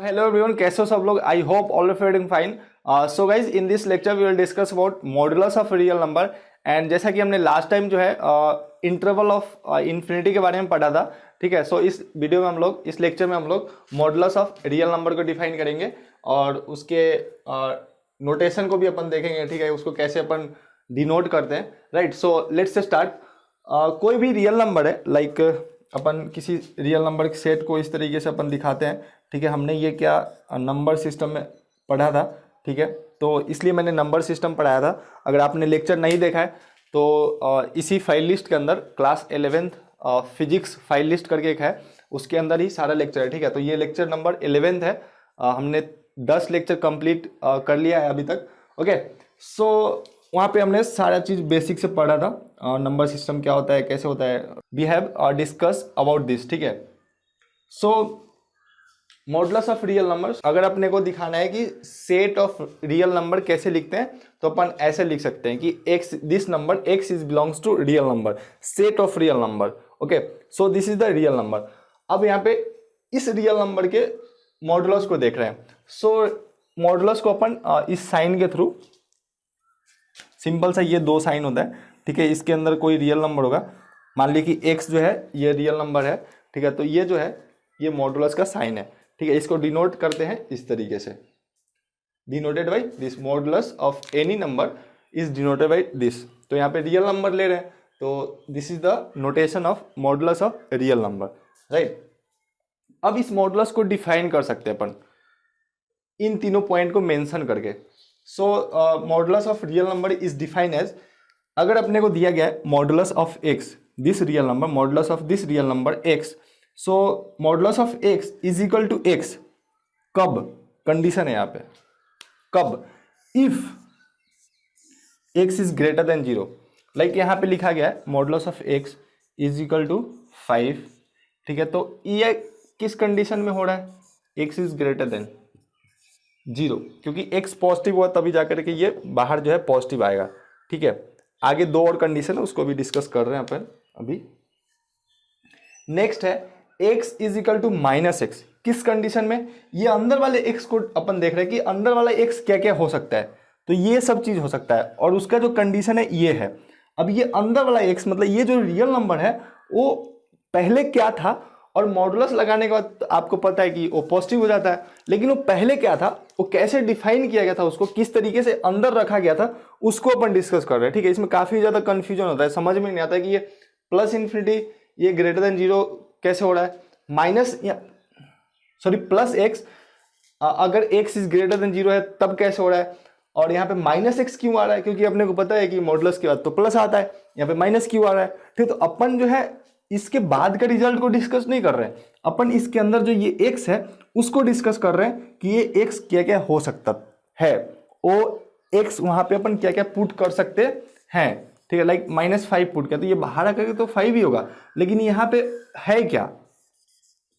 Hello everyone, कैसे हो सब लोग? I hope all of you are doing fine. So guys, in this lecture we will discuss about modulus of real number. And जैसा कि हमने last time जो है इंटरवल ऑफ इन्फिनिटी के बारे में पढ़ा था, ठीक है. सो इस वीडियो में हम लोग, इस लेक्चर में हम लोग मॉडुलस ऑफ रियल नंबर को डिफाइन करेंगे और उसके नोटेशन को भी अपन देखेंगे, ठीक है, उसको कैसे अपन डिनोट करते हैं, राइट. So let's start. कोई भी रियल नंबर है, लाइक अपन किसी रियल नंबर के सेट को इस तरीके से अपन दिखाते हैं, ठीक है. हमने ये क्या नंबर सिस्टम में पढ़ा था, ठीक है, तो इसलिए मैंने नंबर सिस्टम पढ़ाया था. अगर आपने लेक्चर नहीं देखा है तो इसी फाइल लिस्ट के अंदर class 11th physics file list करके एक है, उसके अंदर ही सारा लेक्चर है, ठीक है. तो ये लेक्चर नंबर 11th है. हमने 10 लेक्चर कंप्लीट कर लिया है अभी तक, ओके. सो वहाँ पे हमने सारा चीज़ बेसिक से पढ़ा था, नंबर सिस्टम क्या होता है, कैसे होता है. We have discuss about this, ठीक है. So modulus of real numbers, अगर अपने को दिखाना है कि सेट ऑफ रियल नंबर कैसे लिखते हैं, तो अपन ऐसे लिख सकते हैं कि x, this number x is belongs to real number, set of real number, okay. So this is the real number. अब यहाँ पे इस रियल नंबर के मॉडुलस को देख रहे हैं. सो मॉडुलस को अपन इस साइन के थ्रू, सिंपल सा ये दो साइन होता है, ठीक है. इसके अंदर कोई रियल नंबर होगा, मान लीजिए कि x जो है ये रियल नंबर है, ठीक है. तो ये जो है ये मॉडुलस का साइन है, ठीक है. इसको डिनोट करते हैं इस तरीके से, denoted by this. Modulus of any number is denoted by this. तो यहाँ पे रियल नंबर ले रहे हैं, तो this is the notation of modulus of real number, right. अब इस मॉडुलस को डिफाइन कर सकते हैं अपन इन तीनों पॉइंट को मेंशन करके. So modulus of real number is define as, अगर अपने को दिया गया है modulus of x, this real number, modulus of this real number x. So modulus of x is equal to x कब, कंडीशन है यहाँ पे, कब, if x is greater than 0. Like यहाँ पे लिखा गया है modulus of x is equal to 5, ठीक है. तो ये किस कंडीशन में हो रहा है, एक्स इज ग्रेटर देन 0, क्योंकि x पॉजिटिव हुआ तभी जाकर के ये बाहर जो है पॉजिटिव आएगा, ठीक है. आगे दो और कंडीशन है, उसको भी डिस्कस कर रहे हैं अपन अभी. नेक्स्ट है x is equal to minus X. किस कंडीशन में, ये अंदर वाले x को अपन देख रहे हैं कि अंदर वाला x क्या क्या हो सकता है, तो ये सब चीज हो सकता है, और उसका जो कंडीशन है ये है. अब ये अंदर वाला x, मतलब ये जो रियल नंबर है वो पहले क्या था, और मॉडुलस लगाने के बाद आपको पता है कि वो पॉजिटिव हो जाता है, लेकिन वो पहले क्या था, वो कैसे डिफाइन किया गया था, उसको किस तरीके से अंदर रखा गया था, उसको अपन डिस्कस कर रहे हैं, ठीक है. इसमें काफी ज्यादा कंफ्यूजन होता है, समझ में नहीं आता कि ये प्लस इन्फिनिटी, ये ग्रेटर देन 0 कैसे हो रहा है, माइनस सॉरी प्लस एक्स, अगर x इज ग्रेटर देन 0 है तब कैसे हो रहा है, और यहाँ पे माइनस एक्स क्यों आ रहा है, क्योंकि अपने को पता है कि मॉडुलस के बाद तो प्लस आता है, यहाँ पे माइनस क्यों आ रहा है, ठीक. तो अपन जो है इसके बाद का रिजल्ट को डिस्कस नहीं कर रहे हैं, अपन इसके अंदर जो ये x है उसको डिस्कस कर रहे हैं कि ये x क्या क्या हो सकता है, वो x वहां पे अपन क्या क्या पुट कर सकते हैं, ठीक है. लाइक -5 पुट किया तो ये बाहर आकर के तो 5 ही होगा, लेकिन यहाँ पे है क्या,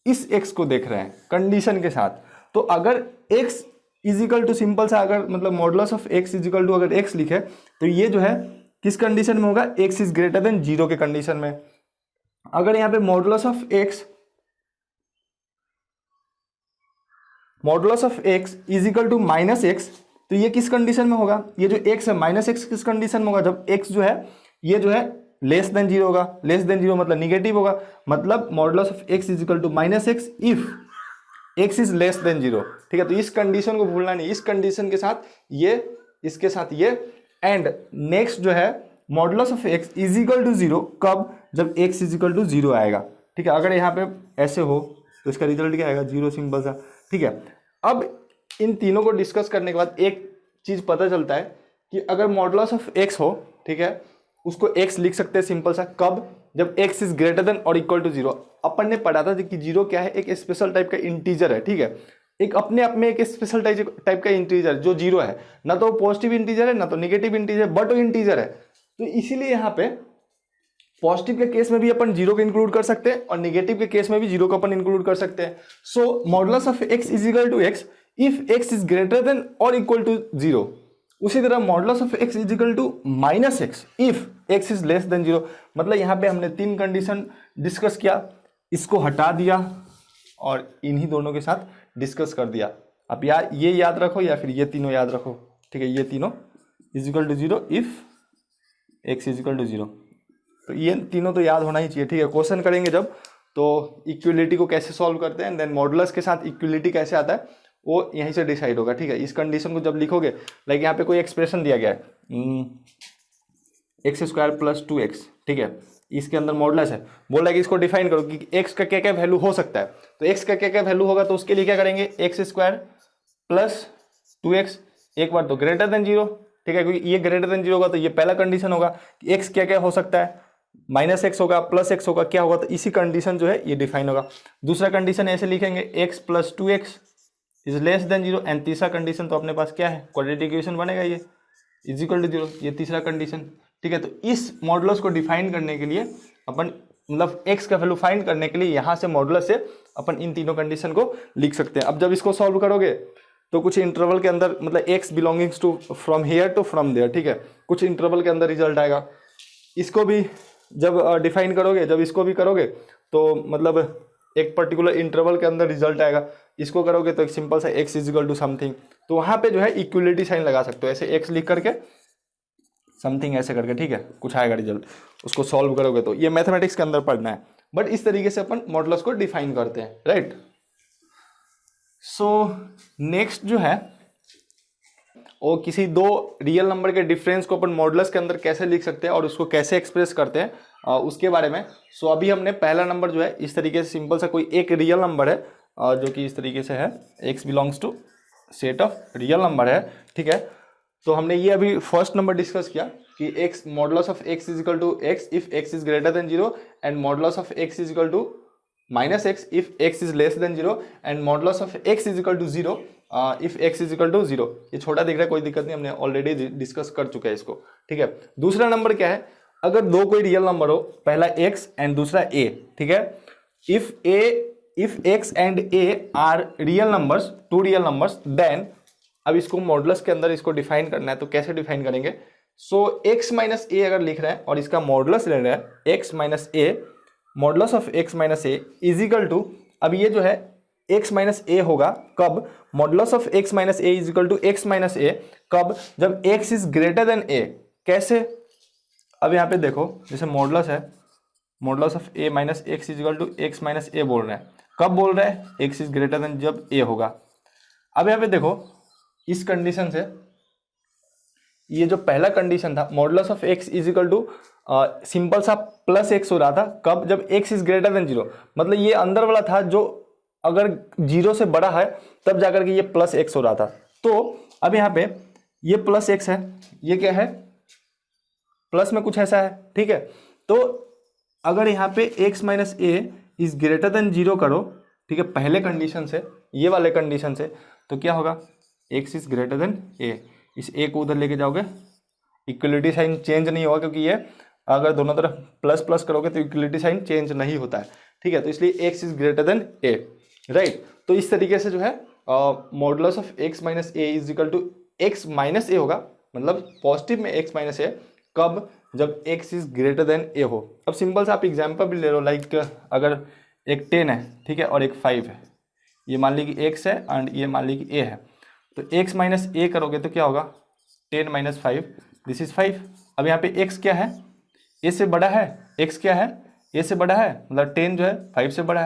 इस x को देख रहे हैं कंडीशन के साथ. तो अगर x इजिकल टू, सिंपल सा अगर मतलब modulus of x is equal to अगर x लिखे तो ये जो है किस कंडीशन में होगा, x इज ग्रेटर देन 0 के कंडीशन में. अगर यहाँ पे modulus of x is equal to minus X, तो ये किस कंडीशन में होगा, ये जो x है माइनस एक्स किस कंडीशन में होगा, जब x जो है ये जो है लेस देन 0 होगा. लेस देन 0 मतलब निगेटिव होगा, मतलब modulus of x is equal to minus x if x is less than 0, ठीक है. तो इस कंडीशन को भूलना नहीं, इस कंडीशन के साथ ये, इसके साथ ये, एंड नेक्स्ट जो है modulus of x is equal to 0 कब, जब x इज इक्वल टू 0 आएगा, ठीक है. अगर यहाँ पे ऐसे हो तो इसका रिजल्ट क्या आएगा, 0, सिंपल सा, ठीक है. अब इन तीनों को डिस्कस करने के बाद एक चीज पता चलता है कि अगर मॉडुलस ऑफ x हो, ठीक है, उसको x लिख सकते हैं सिंपल सा, कब, जब x इज ग्रेटर देन और इक्वल टू 0. अपन ने पढ़ा था कि 0 क्या है, एक स्पेशल टाइप का इंटीजर है, ठीक है. एक अपने आप में एक स्पेशल टाइप का इंटीजर जो 0 है, ना तो पॉजिटिव इंटीजर है ना तो नेगेटिव इंटीजर, बट वो इंटीजर है. तो इसीलिए यहाँ पे पॉजिटिव के केस में भी अपन 0 को इंक्लूड कर सकते हैं और नेगेटिव के केस में भी 0 को अपन इंक्लूड कर सकते हैं. So modulus of x is equal to x if x is greater than और इक्वल टू 0. उसी तरह modulus of x is equal to minus x if x is less than 0. मतलब यहाँ पे हमने 3 कंडीशन डिस्कस किया, इसको हटा दिया, और इन्हीं दोनों के साथ डिस्कस कर दिया। अब ये याद रखो या फिर ये तीनों याद रखो, ठीक है, ये तीनों is equal to 0 if x is equal to 0, तो ये तीनों तो याद होना ही चाहिए, ठीक है। क्वेश्चन करेंगे जब तो इक्वलिटी को कैसे सॉल्व करते हैं, देन मॉडुलस के साथ इक्वलिटी कैसे आता है वो यहीं से डिसाइड होगा, ठीक है। इस कंडीशन को जब लिखोगे, लाइक यहाँ पे कोई एक्सप्रेशन दिया गया है x² + 2x, ठीक है, इसके अंदर मॉडुलस है, बोल रहा है कि इसको डिफाइन करो कि x का क्या क्या वैल्यू हो सकता है। तो x का क्या क्या वैल्यू होगा, तो उसके लिए क्या करेंगे, x² + 2x, एक बार तो ग्रेटर देन 0, ठीक है, क्योंकि ये ग्रेटर देन 0 होगा तो ये पहला कंडीशन होगा कि x क्या क्या हो सकता है, -x होगा, +x होगा, क्या होगा, तो इसी कंडीशन जो है ये डिफाइन होगा। दूसरा कंडीशन ऐसे लिखेंगे x + 2x is less than 0, and तीसरा कंडीशन तो अपने पास क्या है, क्वाड्रेटिक इक्वेशन बनेगा ये इजिकल टू 0, ये तीसरा कंडीशन, ठीक है। तो इस मॉडुलस को डिफाइन करने के लिए अपन मतलब x का वैल्यू फाइंड करने के लिए यहाँ से मॉडुलस से अपन इन तीनों कंडीशन को लिख सकते हैं। अब जब इसको सॉल्व करोगे तो कुछ इंटरवल के अंदर मतलब x belongings to from here to from there, ठीक है, कुछ इंटरवल के अंदर रिजल्ट आएगा। इसको भी जब डिफाइन करोगे, जब इसको भी करोगे तो मतलब एक पर्टिकुलर इंटरवल के अंदर रिजल्ट आएगा। इसको करोगे तो एक सिंपल सा x इजिकल टू समथिंग, तो वहाँ पे जो है इक्वलिटी साइन लगा सकते हो, ऐसे x लिख करके समथिंग ऐसे करके, ठीक है, कुछ आएगा रिजल्ट, उसको सॉल्व करोगे तो ये मैथमेटिक्स के अंदर पढ़ना है। बट इस तरीके से अपन मॉडुलस को डिफाइन करते हैं, राइट। सो नेक्स्ट जो है वो किसी दो रियल नंबर के डिफरेंस को अपन मॉडुलस के अंदर कैसे लिख सकते हैं और उसको कैसे एक्सप्रेस करते हैं उसके बारे में। सो अभी हमने पहला नंबर जो है इस तरीके से सिंपल सा कोई एक रियल नंबर है जो कि इस तरीके से है, x belongs to set of real number है, ठीक है। तो हमने ये अभी फर्स्ट नंबर डिस्कस किया कि x modulus of x is equal to x if x is greater than 0 and modulus of x is equal to -x if x is less than 0 and modulus of x is equal to 0 if x is equal to 0। ये छोटा दिख रहा है, कोई दिक्कत नहीं, हमने already discuss कर चुके हैं इसको, ठीक है। दूसरा नंबर क्या है, अगर दो कोई रियल नंबर हो, पहला x एंड दूसरा a, ठीक है, if x and a are real numbers, two real numbers, then अब इसको मॉडुलस के अंदर इसको डिफाइन करना है, तो कैसे डिफाइन करेंगे। सो x माइनस ए अगर लिख रहे हैं और इसका मॉडुलस ले रहे हैं x minus a, modulus of x minus A is equal to, अब ये जो है x माइनस ए होगा कब, modulus of x minus A is equal to x minus a कब, जब x is greater than a। कैसे, अब यहाँ पे देखो जैसे मॉडुलस है, modulus of a minus x is equal to x minus a बोल रहे हैं, कब बोल रहे हैं, x इज ग्रेटर देन जब a होगा। अब यहाँ पे देखो इस कंडीशन से, ये जो पहला कंडीशन था modulus of x is equal to simple सा +x हो रहा था, कब, जब x इज ग्रेटर देन 0, मतलब ये अंदर वाला था जो अगर 0 से बड़ा है तब जाकर के ये +x हो रहा था। तो अब यहाँ पे ये +x है, ये क्या है, प्लस में कुछ ऐसा है, ठीक है। तो अगर यहाँ पे x minus A is greater than 0 करो, ठीक है, पहले कंडीशन से, ये वाले कंडीशन से, तो क्या होगा, x is greater than a, इस a को उधर लेके जाओगे, इक्वलिटी साइन चेंज नहीं होगा, क्योंकि ये अगर दोनों तरफ प्लस प्लस करोगे तो इक्वलिटी साइन चेंज नहीं होता है, ठीक है। तो इसलिए x is greater than a, right. तो इस तरीके से जो है modulus of x minus A is equal to x minus a होगा, मतलब पॉजिटिव में x माइनस ए, कब, जब x is greater than a हो। अब सिंपल सा आप एग्जाम्पल भी ले लो, लाइक अगर एक 10 है, ठीक है, और एक 5 है, ये मान ली कि x है एंड ये मान ली कि a है, तो x माइनस ए करोगे तो क्या होगा, 10 माइनस 5, दिस इज 5। अब यहाँ पे x क्या है, a से बड़ा है, x क्या है, a से बड़ा है, मतलब 10 जो है 5 से बड़ा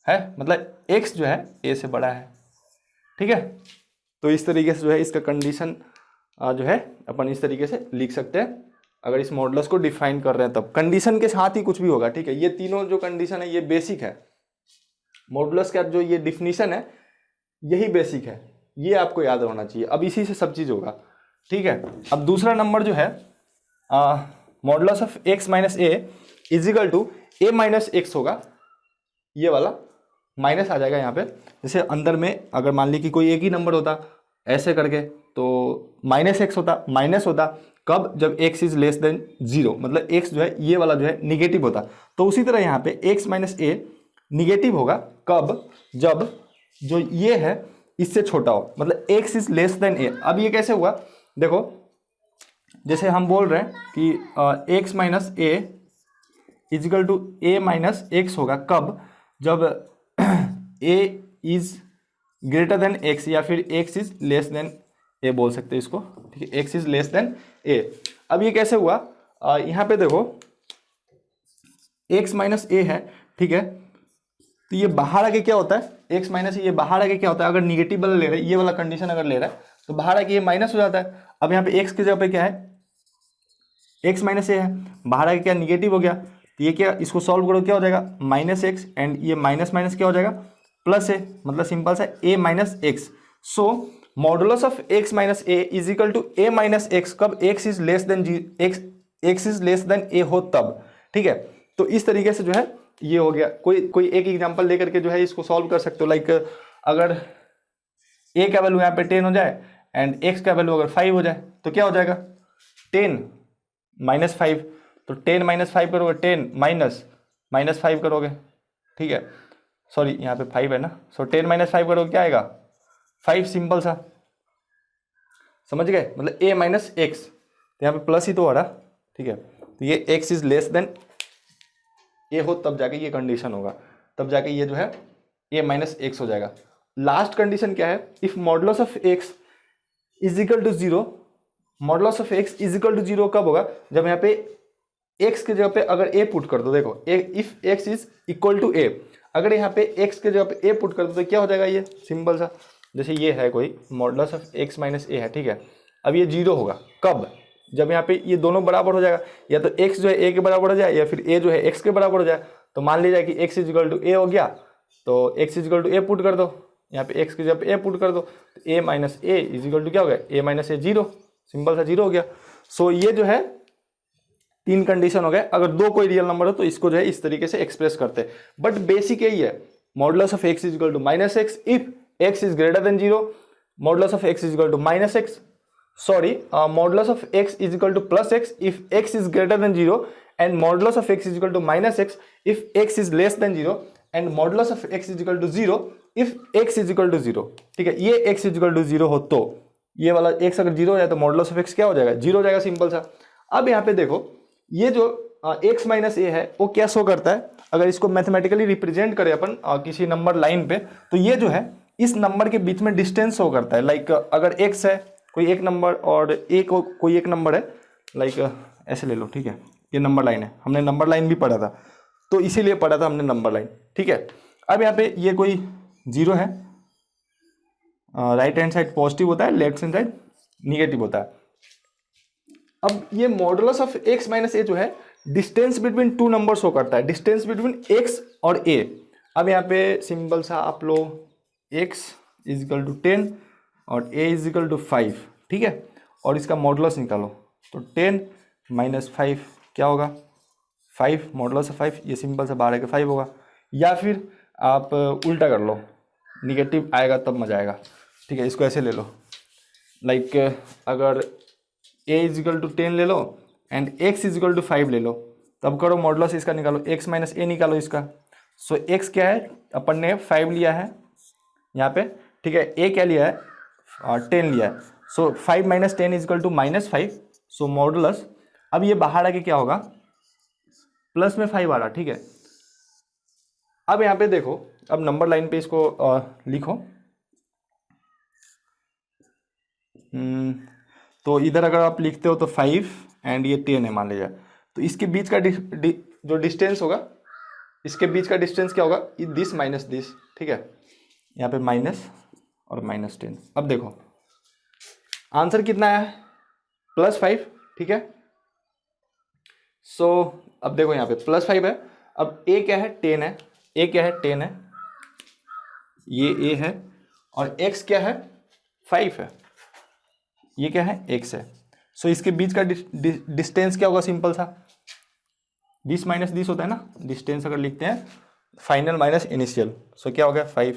है, मतलब x जो है a से बड़ा है, ठीक है। तो इस तरीके से जो है इसका कंडीशन जो है अपन इस तरीके से लिख सकते हैं, अगर इस मॉडुलस को डिफाइन कर रहे हैं तब। कंडीशन के साथ ही कुछ भी होगा, ठीक है। ये तीनों जो कंडीशन है ये बेसिक है, मॉडुलस का जो ये डिफिनीशन है यही बेसिक है, ये आपको याद होना चाहिए। अब इसी से सब चीज़ होगा, ठीक है। अब दूसरा नंबर जो है modulus of x minus A is equal to a minus X होगा, ये वाला माइनस आ जाएगा यहाँ पे। जैसे अंदर में अगर मान ली कि कोई एक ही नंबर होता ऐसे करके तो -x होता, माइनस होता, कब, जब x इज लेस देन 0, मतलब x जो है ये वाला जो है निगेटिव होता। तो उसी तरह यहाँ पे x माइनस ए निगेटिव होगा, कब, जब जो ये है इससे छोटा हो, मतलब x is less then a। अब ये कैसे हुआ, देखो जैसे हम बोल रहे हैं कि x minus A is equal to a minus X होगा, कब, जब A is greater than X या फिर X is less than A बोल सकते हैं इसको, ठीक है, X is less than A. अब ये कैसे हुआ, यहाँ पे देखो एक्स माइनस ए है, ठीक है, तो ये बाहर आके क्या होता है, एक्स माइनस ये बाहर आके क्या होता है, अगर निगेटिव वाला ले रहे हैं, ये वाला कंडीशन अगर ले रहा है तो बाहर आके ये माइनस हो जाता है। अब यहाँ पे एक्स की जगह पे क्या है, एक्स माइनस ए है, बाहर आके क्या निगेटिव हो गया, तो ये क्या, इसको सॉल्व करो क्या हो जाएगा, माइनस एक्स एंड ये माइनस माइनस क्या हो जाएगा, प्लस ए, मतलब सिंपल सा a minus x. So modulus of x minus A is equal to a minus x, कब x is less than x is less than a हो तब, ठीक है। तो इस तरीके से जो है ये हो गया। कोई एक एग्जांपल लेकर के जो है इसको सॉल्व कर सकते हो। लाइक अगर ए का वैल्यू यहाँ पे 10 हो जाए एंड एक्स का वैल्यू अगर 5 हो जाए तो क्या हो जाएगा, 10 माइनस 5, तो 10 माइनस 5 करोगे 10 माइनस 5 करोगे, ठीक है, सॉरी यहाँ पे 5 है ना, सो 10 माइनस 5 करोगे क्या आएगा 5, सिंपल सा, समझ गए, मतलब a माइनस एक्स, तो यहाँ पे प्लस ही तो हो रहा, ठीक है, तो ये x is less than a हो तब जाके ये कंडीशन होगा, तब जाके ये जो है a माइनस एक्स हो जाएगा। लास्ट कंडीशन क्या है, if modulus of x is equal to 0, modulus of x is equal to 0 कब होगा, जब यहाँ पे x की जगह पे अगर a पुट कर दो, देखो if x is equal to a, अगर यहाँ पे x की जगह पे a पुट कर दो तो क्या हो जाएगा, ये सिंपल सा, जैसे ये है कोई मॉडुलस ऑफ x माइनस ए है, ठीक है, अब ये 0 होगा कब, जब यहाँ पे ये दोनों बराबर हो जाएगा, या तो x जो है a के बराबर हो जाए या फिर a जो है x के बराबर हो जाए। तो मान लीजिए कि x is equal to a हो गया, तो x is equal to a पुट कर दो, यहाँ पे x की जगह पे a पुट कर दो, तो a minus A is equal to क्या हो गया, a माइनस ए 0, सिंपल सा 0 हो गया। सो ये जो है 3 कंडीशन हो गए। अगर 2 कोई रियल नंबर हो तो इसको जो है इस तरीके से एक्सप्रेस करते हैं, बट बेसिक यही है, modulus of x is equal to minus x if x is greater than 0, modulus of x is equal to minus X, sorry modulus of x is equal to plus X if x is greater than 0 and modulus of x is equal to minus x if x is less than 0 and modulus of x is equal to 0 if x is equal to 0, ठीक है, ये x is equal to 0 हो तो ये वाला x अगर 0 हो जाए तो मॉडुलस ऑफ x क्या हो जाएगा, 0 हो जाएगा, सिंपल सा। अब यहाँ पे देखो ये जो x माइनस ए है वो क्या शो करता है, अगर इसको मैथमेटिकली रिप्रेजेंट करें अपन किसी नंबर लाइन पे, तो ये जो है इस नंबर के बीच में डिस्टेंस शो करता है। लाइक अगर x है कोई एक नंबर और a कोई एक नंबर है, लाइक ऐसे ले लो, ठीक है, ये नंबर लाइन है, हमने नंबर लाइन भी पढ़ा था, तो इसीलिए पढ़ा था हमने नंबर लाइन, ठीक है। अब यहाँ पे ये कोई 0 है, राइट हैंड साइड पॉजिटिव होता है, लेफ्ट हैंड साइड निगेटिव होता है। अब ये मॉडुलस ऑफ x माइनस ए जो है डिस्टेंस बिटवीन 2 नंबर शो करता है, डिस्टेंस बिटवीन x और a। अब यहाँ पे सिंपल सा आप लो x इज इक्वल टू 10 और a इज इक्वल टू 5, ठीक है, और इसका मॉडुलस निकालो, तो 10 माइनस 5 क्या होगा, 5, मॉडुलस ऑफ 5, ये सिंपल सा 12 के 5 होगा। या फिर आप उल्टा कर लो, निगेटिव आएगा तब मजा आएगा, ठीक है, इसको ऐसे ले लो, लाइक अगर a इज इक्वल टू 10 ले लो and x is equal to 5 ले लो, तब करो मॉडुलस इसका निकालो, x माइनस ए निकालो इसका। सो x क्या है, अपन ने 5 लिया है यहाँ पे, ठीक है, a क्या लिया है, 10 लिया है, so 5 minus 10 is equal to minus 5, so modulus, अब ये बाहर आके क्या होगा, प्लस में 5 आ रहा, ठीक है। अब यहाँ पे देखो, अब नंबर लाइन पे इसको लिखो, तो इधर अगर आप लिखते हो तो 5 एंड ये 10 है मान लीजिए, तो इसके बीच का जो डिस्टेंस होगा, इसके बीच का डिस्टेंस क्या होगा, दिस माइनस दिस, ठीक है, यहाँ पे माइनस और माइनस 10। अब देखो आंसर कितना आया है, +5, ठीक है। सो अब देखो यहाँ पे +5 है, अब a क्या है, 10 है, a क्या है, 10 है, ये a है, और x क्या है, 5 है, ये क्या है, x है। सो इसके बीच का डिस्टेंस क्या होगा, सिंपल सा दिस माइनस दिस होता है ना, डिस्टेंस अगर लिखते हैं फाइनल माइनस इनिशियल, सो क्या हो गया 5,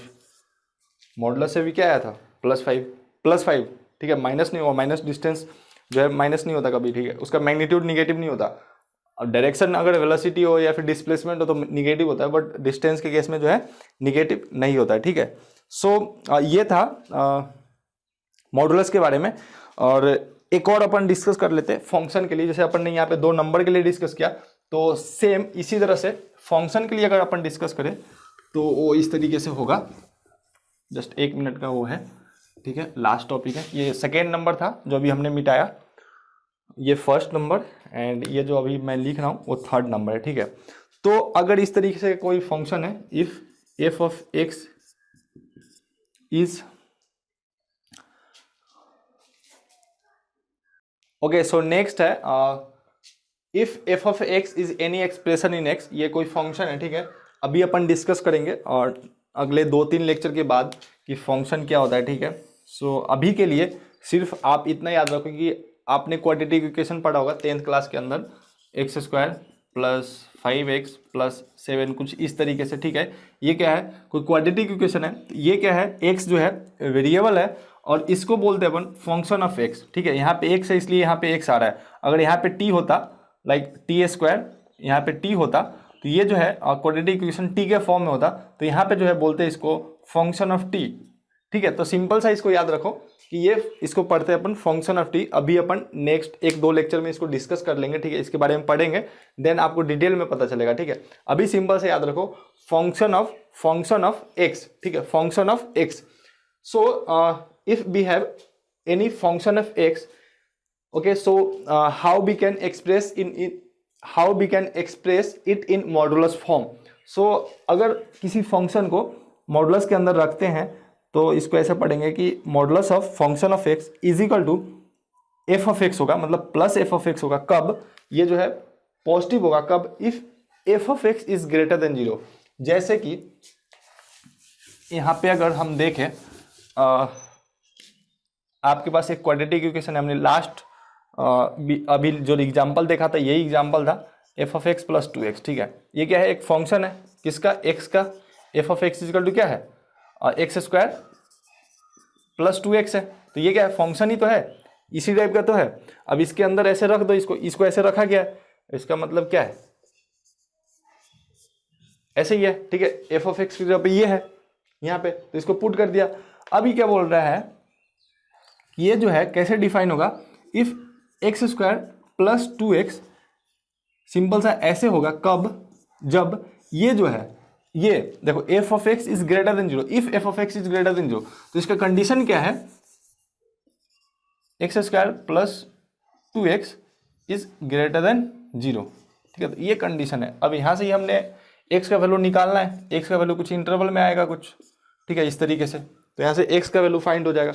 मॉडुलस से भी क्या आया था +5, ठीक है, माइनस नहीं हुआ, माइनस डिस्टेंस जो है माइनस नहीं होता कभी, ठीक है, उसका मैग्नीट्यूड निगेटिव नहीं होता। और डायरेक्शन अगर वेलोसिटी हो या फिर डिस्प्लेसमेंट हो तो निगेटिव होता है, बट डिस्टेंस के केस में जो है निगेटिव नहीं होता है, ठीक है। सो ये था मॉडुलस के बारे में। और एक और अपन डिस्कस कर लेते हैं फंक्शन के लिए, जैसे अपन ने यहाँ पे 2 नंबर के लिए डिस्कस किया, तो सेम इसी तरह से फंक्शन के लिए अगर अपन डिस्कस करें तो वो इस तरीके से होगा। जस्ट 1 मिनट का वो है, ठीक है, लास्ट टॉपिक है। ये सेकेंड नंबर था जो अभी हमने मिटाया, ये फर्स्ट नंबर, एंड ये जो अभी मैं लिख रहा हूँ वो थर्ड नंबर है, ठीक है। तो अगर इस तरीके से कोई फंक्शन है, if f of x is okay, so next है if f of x is any expression in x, ये कोई फंक्शन है, ठीक है। अभी अपन डिस्कस करेंगे और अगले 2-3 लेक्चर के बाद कि फंक्शन क्या होता है, ठीक है। सो अभी के लिए सिर्फ आप इतना याद रखो कि आपने क्वाड्रेटिक इक्वेशन पढ़ा होगा 10th क्लास के अंदर, x square plus 5x plus 7 कुछ इस तरीके से, ठीक है। ये क्या है, कोई क्वाड्रेटिक इक्वेशन है। ये क्या है, x जो है वेरिएबल है और इसको बोलते हैं अपन फंक्शन ऑफ x, ठीक है। यहाँ पे x है इसलिए यहाँ पे x आ रहा है। अगर यहाँ पे t होता, लाइक टी स्क्वायर, यहाँ पे t होता, तो ये जो है क्वाड्रेटिक इक्वेशन t के फॉर्म में होता, तो यहाँ पे जो है बोलते हैं इसको फंक्शन ऑफ t, ठीक है। तो सिंपल सा इसको याद रखो कि ये इसको पढ़ते हैं अपन फंक्शन ऑफ टी। अभी अपन नेक्स्ट 1-2 लेक्चर में इसको डिस्कस कर लेंगे, ठीक है, इसके बारे में पढ़ेंगे, देन आपको डिटेल में पता चलेगा, ठीक है। अभी सिंपल से याद रखो फंक्शन ऑफ एक्स, ठीक है, function of x. So if we have any function of x, okay, so how we can express it in modulus form. So अगर किसी फंक्शन को मॉडुलस के अंदर रखते हैं तो इसको ऐसे पढ़ेंगे कि modulus of function of x is equal to F of X होगा, मतलब प्लस एफ ऑफ एक्स होगा। कब ये जो है पॉजिटिव होगा, कब, if f of x is greater than 0। जैसे कि यहाँ पे अगर हम देखें आपके पास एक क्वाड्रेटिक इक्वेशन है, हमने लास्ट अभी जो एग्जाम्पल देखा था यही एग्जाम्पल था, F of x plus 2x, ठीक है। ये क्या है, एक फंक्शन है किसका, एक्स का। F of X equal to क्या है, एक्स स्क्वायर प्लस 2x है, तो ये क्या है, फंक्शन ही तो है, इसी टाइप का तो है। अब इसके अंदर ऐसे रख दो, इसको ऐसे रखा गया है, इसका मतलब क्या है, ऐसे ही है, ठीक है। एफ ऑफ एक्स की जगह पे ये है यहाँ पे, तो इसको पुट कर दिया। अभी क्या बोल रहा है, ये जो है कैसे डिफाइन होगा, if x square plus 2x, simple सा ऐसे होगा, कब, जब ये जो है, ये देखो F of x is greater than 0, if f of x is greater than 0, तो इसका कंडीशन क्या है, x square plus 2x is greater than 0, ठीक है। तो ये कंडीशन है। अब यहां से ही हमने x का वैल्यू निकालना है, x का वैल्यू कुछ इंटरवल में आएगा कुछ, ठीक है, इस तरीके से, तो यहां से x का वैल्यू फाइंड हो जाएगा।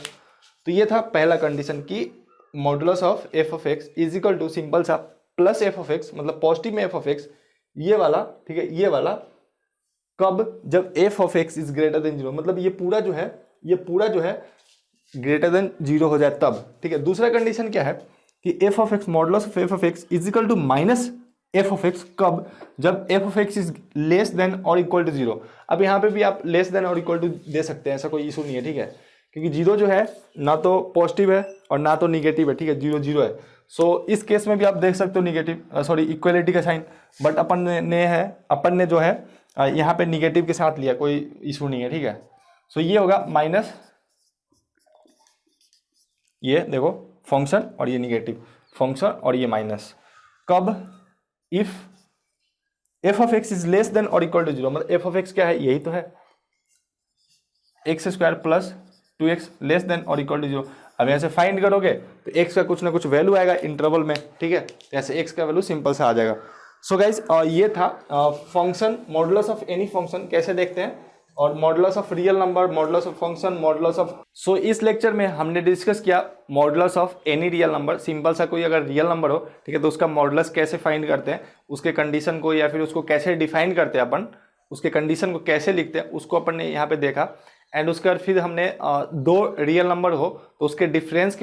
तो ये था पहला कंडीशन कि modulus of F of x is equal to simple सा प्लस एफ ऑफ एक्स, मतलब पॉजिटिव में एफ ऑफ एक्स, ये वाला, ठीक है, ये वाला, कब, जब F of x is greater than 0, मतलब ये पूरा जो है ग्रेटर देन 0 हो जाए तब, ठीक है। दूसरा कंडीशन क्या है कि f of x, modulus of F of x is equal to minus f of x, कब, जब F of x is less than और इक्वल टू 0। अब यहाँ पे भी आप लेस देन और इक्वल टू दे सकते हैं, ऐसा कोई इशू नहीं है, ठीक है, क्योंकि 0 जो है ना तो पॉजिटिव है और ना तो निगेटिव है, ठीक है, 0 है। सो इस केस में भी आप देख सकते हो निगेटिव, सॉरी इक्वलिटी का साइन, बट अपन ने जो है यहाँ पे निगेटिव के साथ लिया, कोई इशू नहीं है, ठीक है। सो ये होगा माइनस, ये देखो फंक्शन, और ये निगेटिव फंक्शन, और ये माइनस, कब, if f of x is less than और इक्वल टू 0, मतलब एफ ऑफ एक्स क्या है, यही तो है, x square plus 2x less than और इक्वल टू 0। अब ऐसे फाइंड करोगे तो x का कुछ ना कुछ वैल्यू आएगा इंटरवल में, ठीक है, तो ऐसे x का वैल्यू सिंपल सा आ जाएगा। सो गाइज ये था function, modulus of any function कैसे देखते हैं, और modulus of real number, modulus of function, modulus of. So इस लेक्चर में हमने डिस्कस किया modulus of any real number. Simple सा कोई अगर रियल नंबर हो, ठीक है, तो उसका मॉडुलस कैसे फाइंड करते हैं, उसके कंडीशन को, या फिर उसको कैसे डिफाइन करते हैं अपन, उसके कंडीशन को कैसे लिखते हैं, उसको अपन ने यहाँ पे देखा। एंड उसके बाद फिर हमने 2 रियल नंबर हो तो उसके डिफरेंस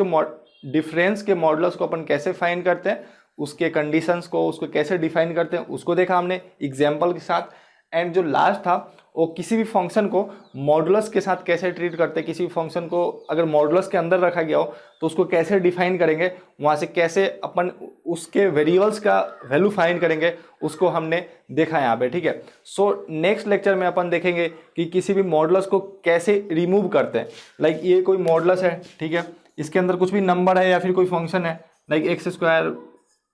के मॉडुलस को अपन कैसे फाइंड करते हैं, उसके कंडीशंस को, उसको कैसे डिफाइन करते हैं, उसको देखा हमने एग्जाम्पल के साथ। एंड जो लास्ट था वो किसी भी फंक्शन को मॉडुलस के साथ कैसे ट्रीट करते हैं, किसी भी फंक्शन को अगर मॉडुलस के अंदर रखा गया हो तो उसको कैसे डिफाइन करेंगे, वहाँ से कैसे अपन उसके वेरिएबल्स का वैल्यू फाइंड करेंगे, उसको हमने देखा यहाँ पे, ठीक है। सो नेक्स्ट लेक्चर में अपन देखेंगे कि किसी भी मॉडुलस को कैसे रिमूव करते हैं। लाइक ये कोई मॉडुलस है, ठीक है, इसके अंदर कुछ भी नंबर है या फिर कोई फंक्शन है, लाइक एक्स स्क्वायर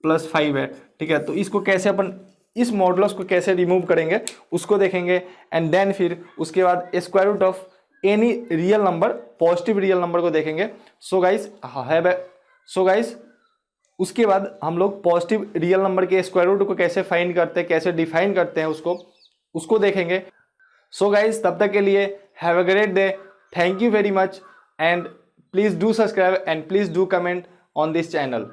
प्लस 5 है, ठीक है, तो इसको कैसे अपन इस मॉडुलस को कैसे रिमूव करेंगे उसको देखेंगे। एंड देन फिर उसके बाद square root of any real number, positive real number को देखेंगे। सो गाइस उसके बाद हम लोग पॉजिटिव रियल नंबर के स्क्वायर रूट को कैसे फाइंड करते हैं, कैसे डिफाइन करते हैं उसको देखेंगे। सो गाइस तब तक के लिए have a great day, thank you very much, and please do subscribe and please do comment on this channel.